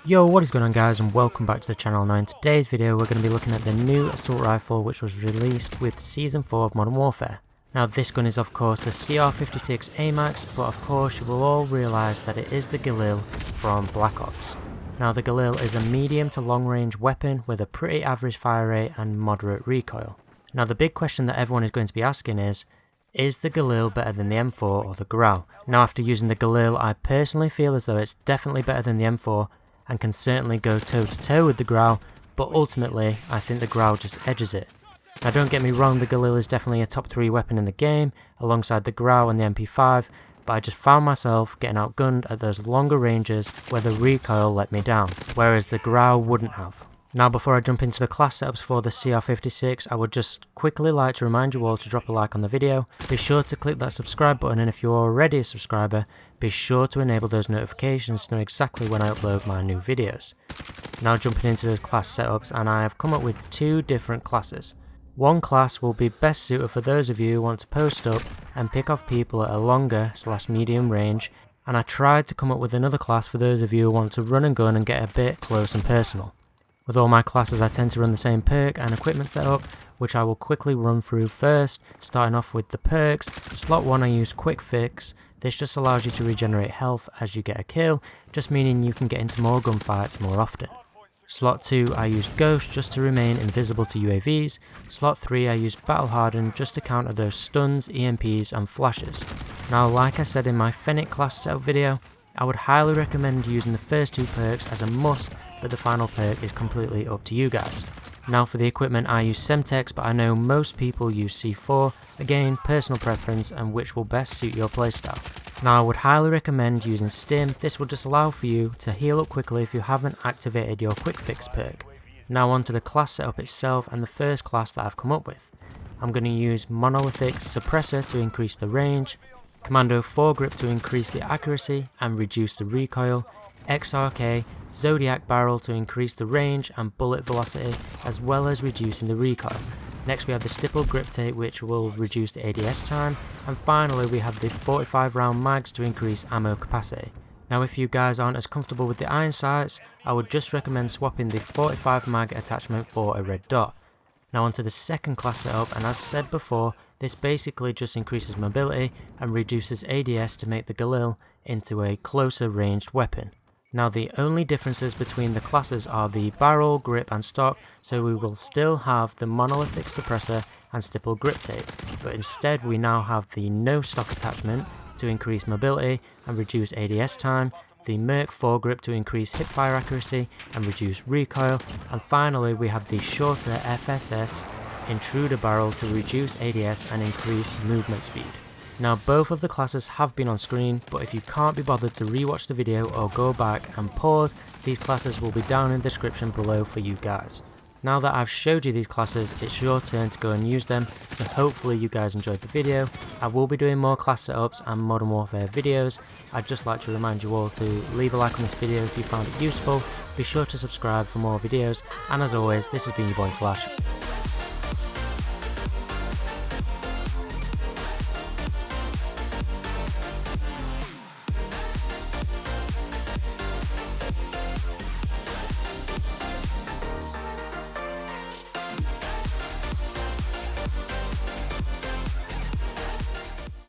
Yo, what is going on guys, and welcome back to the channel. Now in today's video we're going to be looking at the new assault rifle which was released with Season 4 of Modern Warfare. Now this gun is of course the CR56-AMAX, but of course you will all realise that it is the Galil from Black Ops. Now the Galil is a medium to long range weapon with a pretty average fire rate and moderate recoil. Now the big question that everyone is going to be asking is the Galil better than the M4 or the Grau? Now after using the Galil I personally feel as though it's definitely better than the M4 and can certainly go toe to toe with the Grau, but ultimately I think the Grau just edges it. Now don't get me wrong, the Galil is definitely a top 3 weapon in the game alongside the Grau and the MP5, but I just found myself getting outgunned at those longer ranges where the recoil let me down, whereas the Grau wouldn't have. Now before I jump into the class setups for the CR56, I would just quickly like to remind you all to drop a like on the video. Be sure to click that subscribe button, and if you're already a subscriber, be sure to enable those notifications to know exactly when I upload my new videos. Now jumping into the class setups, and I have come up with 2 different classes. One class will be best suited for those of you who want to post up and pick off people at a longer / medium range, and I tried to come up with another class for those of you who want to run and gun and get a bit close and personal. With all my classes I tend to run the same perk and equipment setup, which I will quickly run through first, starting off with the perks. Slot 1 I use Quick Fix. This just allows you to regenerate health as you get a kill, just meaning you can get into more gunfights more often. Slot 2 I use Ghost just to remain invisible to UAVs. Slot 3 I use Battle Hardened just to counter those stuns, EMPs and flashes. Now like I said in my Fennec class setup video, I would highly recommend using the first 2 perks as a must, but the final perk is completely up to you guys. Now for the equipment I use Semtex, but I know most people use C4, again personal preference and which will best suit your playstyle. Now I would highly recommend using Stim. This will just allow for you to heal up quickly if you haven't activated your Quick Fix perk. Now onto the class setup itself and the first class that I've come up with. I'm going to use Monolithic Suppressor to increase the range, Commando Foregrip to increase the accuracy and reduce the recoil, XRK Zodiac barrel to increase the range and bullet velocity as well as reducing the recoil. Next we have the Stippled grip tape which will reduce the ADS time, and finally we have the 45 round mags to increase ammo capacity. Now if you guys aren't as comfortable with the iron sights, I would just recommend swapping the 45 mag attachment for a red dot. Now onto the second class setup, and as said before, this basically just increases mobility and reduces ADS to make the Galil into a closer ranged weapon. Now the only differences between the classes are the barrel, grip and stock, so we will still have the Monolithic Suppressor and Stippled grip tape, but instead we now have the no stock attachment to increase mobility and reduce ADS time, the Merc Foregrip to increase hipfire accuracy and reduce recoil, and finally we have the shorter FSS Intruder barrel to reduce ADS and increase movement speed. Now both of the classes have been on screen, but if you can't be bothered to rewatch the video or go back and pause, these classes will be down in the description below for you guys. Now that I've showed you these classes, it's your turn to go and use them, so hopefully you guys enjoyed the video. I will be doing more class setups and Modern Warfare videos. I'd just like to remind you all to leave a like on this video if you found it useful, be sure to subscribe for more videos, and as always, this has been your boy Flaash.